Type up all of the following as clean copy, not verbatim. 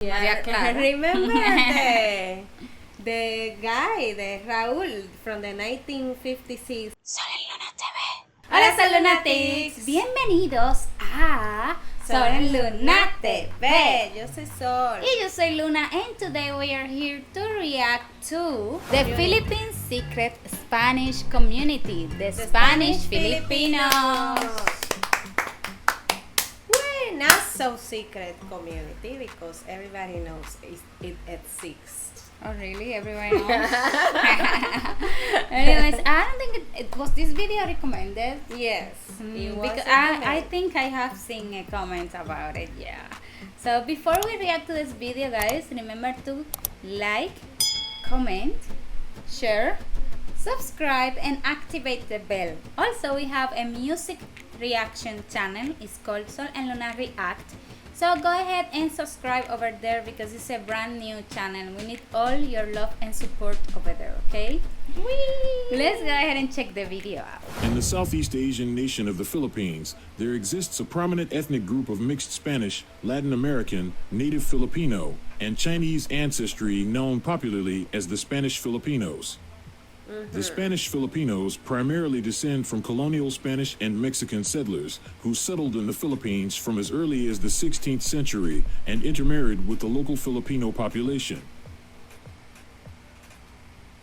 Yeah, Maria Clara. remember the guy, the Raúl from the 1956. Soy Luna TV. Hola, Soy Lunatics. Bienvenidos a Soy Luna TV. Yo soy Sol. Y yo soy Luna, and today we are here to react to the Philippines secret Spanish community, the Spanish Filipinos. We're not so secret community because everybody knows it exists. Oh really? Everyone knows? Anyways, I don't think it was this video recommended. Yes, it was Because I think I have seen a comment about it, yeah. So before we react to this video, guys, remember to like, comment, share, subscribe, and activate the bell. Also, we have a music reaction channel. It's called Sol and Luna React. So go ahead and subscribe over there because it's a brand new channel. We need all your love and support over there, okay? Whee! Let's go ahead and check the video out. In the Southeast Asian nation of the Philippines, there exists a prominent ethnic group of mixed Spanish, Latin American, native Filipino, and Chinese ancestry known popularly as the Spanish Filipinos. The Spanish Filipinos primarily descend from colonial Spanish and Mexican settlers who settled in the Philippines from as early as the 16th century and intermarried with the local Filipino population.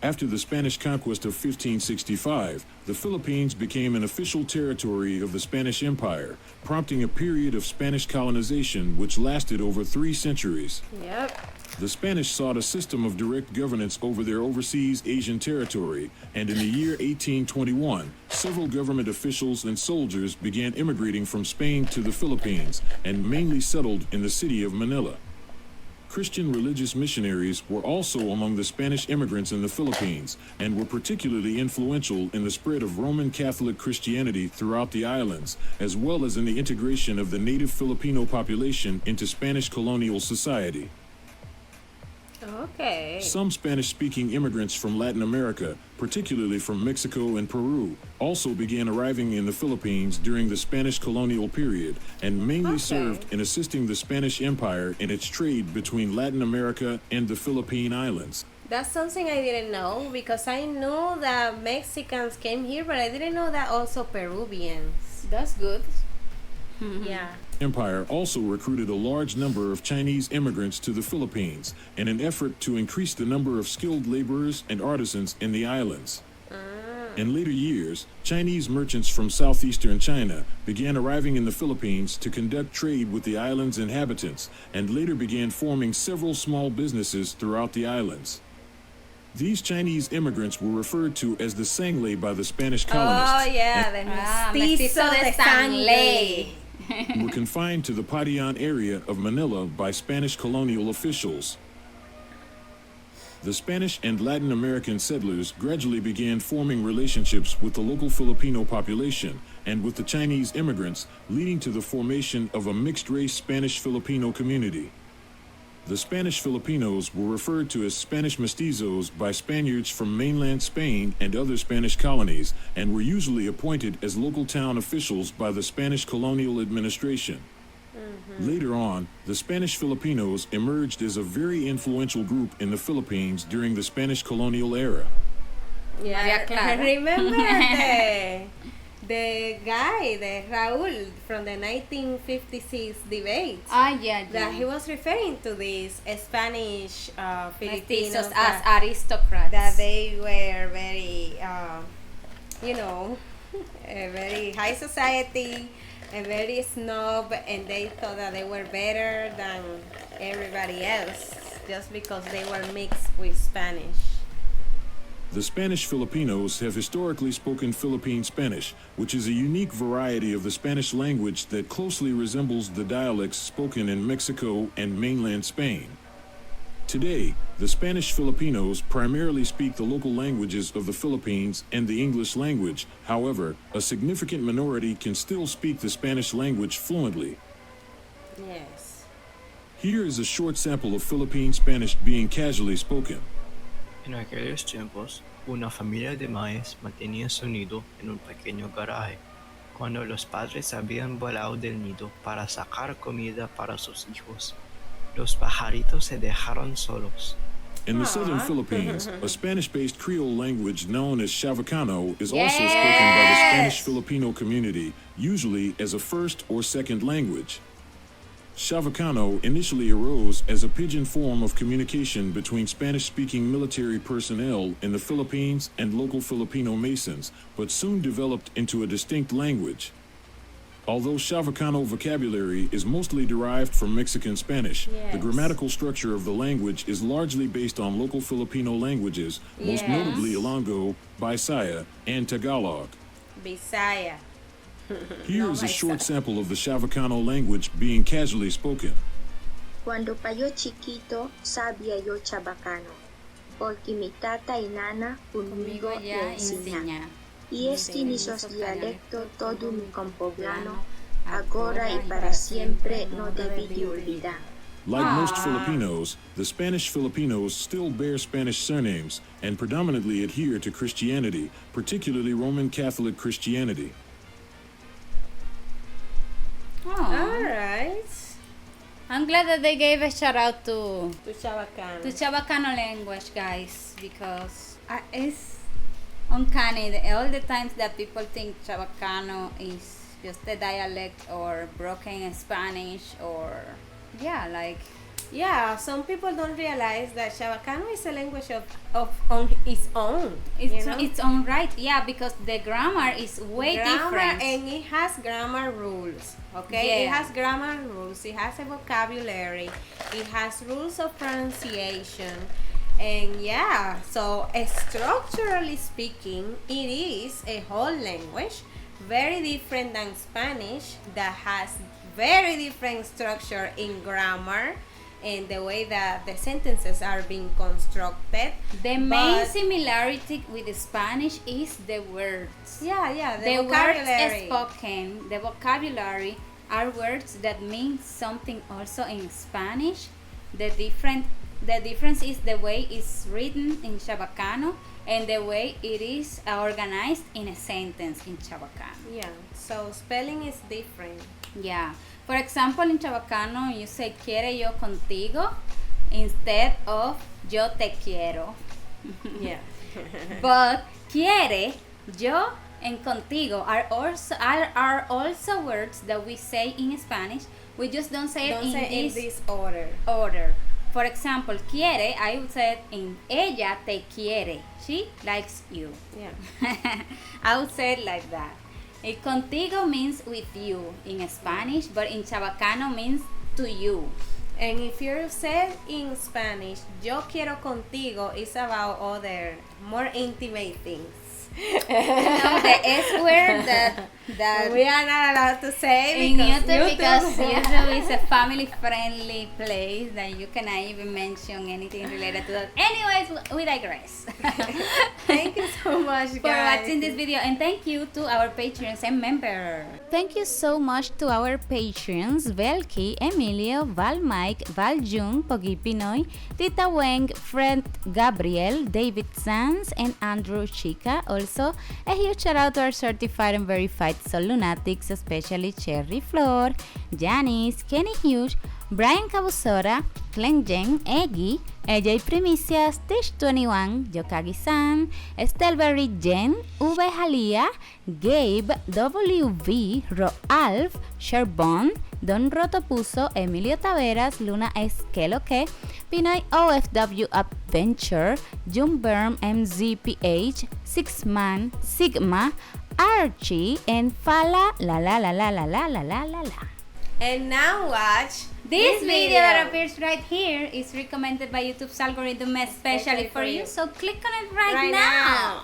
After the Spanish conquest of 1565, the Philippines became an official territory of the Spanish Empire, prompting a period of Spanish colonization which lasted over 3 centuries. Yep. The Spanish sought a system of direct governance over their overseas Asian territory, and in the year 1821, several government officials and soldiers began immigrating from Spain to the Philippines and mainly settled in the city of Manila. Christian religious missionaries were also among the Spanish immigrants in the Philippines and were particularly influential in the spread of Roman Catholic Christianity throughout the islands, as well as in the integration of the native Filipino population into Spanish colonial society. Okay. Some Spanish-speaking immigrants from Latin America, particularly from Mexico and Peru, also began arriving in the Philippines during the Spanish colonial period and mainly served in assisting the Spanish Empire in its trade between Latin America and the Philippine Islands. That's something I didn't know because I knew that Mexicans came here, but I didn't know that also Peruvians. That's good. Yeah. Empire also recruited a large number of Chinese immigrants to the Philippines in an effort to increase the number of skilled laborers and artisans in the islands. In later years, Chinese merchants from southeastern China began arriving in the Philippines to conduct trade with the island's inhabitants and later began forming several small businesses throughout the islands. These Chinese immigrants were referred to as the Sangley by the Spanish colonists. Oh yeah, the mestizo de sangre. Were confined to the Patian area of Manila by Spanish colonial officials. The Spanish and Latin American settlers gradually began forming relationships with the local Filipino population and with the Chinese immigrants, leading to the formation of a mixed-race Spanish-Filipino community. The Spanish Filipinos were referred to as Spanish mestizos by Spaniards from mainland Spain and other Spanish colonies, and were usually appointed as local town officials by the Spanish colonial administration. Later on, the Spanish Filipinos emerged as a very influential group in the Philippines during the Spanish colonial era. Yeah, Maria Clara. remember the guy, the Raúl from the 1956 debate. Yeah. That he was referring to these Spanish Filipinos Mestizos as aristocrats. that they were very, a very high society, a very snob, and they thought that they were better than everybody else just because they were mixed with Spanish. The Spanish Filipinos have historically spoken Philippine Spanish, which is a unique variety of the Spanish language that closely resembles the dialects spoken in Mexico and mainland Spain. Today, the Spanish Filipinos primarily speak the local languages of the Philippines and the English language. However, a significant minority can still speak the Spanish language fluently. Yes. Here is a short sample of Philippine Spanish being casually spoken. En aquellos tiempos, una familia de maíz mantenía su nido en un pequeño garaje. Cuando los padres habían volado del nido para sacar comida para sus hijos, Los pajaritos se dejaron solos. In the southern Philippines, a Spanish-based Creole language known as Chavacano is also spoken by the Spanish Filipino community, usually as a first or second language. Chavacano initially arose as a pidgin form of communication between Spanish-speaking military personnel in the Philippines and local Filipino Masons, but soon developed into a distinct language. Although Chavacano vocabulary is mostly derived from Mexican Spanish, the grammatical structure of the language is largely based on local Filipino languages, most notably Ilonggo, Bisaya, and Tagalog. Bisaya. Here is a short sample of the Chavacano language being casually spoken. Cuando pa yo chiquito, sabía yo chabacano, porque mi tata y nana conmigo ya le enseña. enseña. Y este nisos dialecto todo mi compoblano, agora y para siempre no debí de olvidar. Like most Filipinos, the Spanish Filipinos still bear Spanish surnames and predominantly adhere to Christianity, particularly Roman Catholic Christianity. Alright. I'm glad that they gave a shout out to Chavacano. language, guys, because it's uncanny all the times that people think Chavacano is just a dialect or broken Spanish or Yeah, some people don't realize that Chavacano is a language of on its own. its own right. Yeah, because the grammar is way different. And it has grammar rules. Okay, it Yeah. has grammar rules. It has a vocabulary. It has rules of pronunciation. And yeah, so structurally speaking, it is a whole language, very different than Spanish, that has very different structure in grammar and the way that the sentences are being constructed. The main But- similarity with the Spanish is the words. Yeah, The vocabulary. words spoken, the vocabulary are words that mean something also in Spanish. The difference is the way it's written in Chavacano and the way it is organized in a sentence in Chavacano. Yeah, so spelling is different. Yeah. For example, in Chavacano, you say quiere yo contigo instead of yo te quiero. Yeah. But quiere, yo, and contigo are also words that we say in Spanish. We just don't say it in this order. order. For example, quiere, I would say it in ella te quiere. She likes you. Yeah. I would say it like that. Contigo means with you in Spanish, but in Chavacano means to you. And if you say in Spanish, yo quiero contigo, it's about other, more intimate things. The S word that we are not allowed to say in because YouTube, because YouTube is a family-friendly place that you cannot even mention anything related to that. Anyways, we digress. Thank you so much, For guys. watching this video, and thank you to our patrons and members. Thank you so much to our patrons: Velki, Emilio, Val Mike, Val Jung, Pogi Pinoy, Tita Weng, Fred Gabriel, David Sanz, and Andrew Chica. Also, a huge shout out to our certified and verified Soul Lunatics, especially Cherry Flor, Janice, Kenny Hughes, Brian Cabusora, Glenn Jen, Eggy, AJ Primicias, Tish21, Yokagi-san, Estelberry Jen, V Jalía, Gabe, WV, Roalf, Sherbon, Don Rotopuso, Emilio Taveras, Luna Esqueloque, Pinoy OFW Adventure, Jumberm MZPH, Sixman, Sigma, Archie, and Fala la la la la la la la la la la. And now watch This video that appears right here is recommended by YouTube's algorithm especially for you, so click on it right now.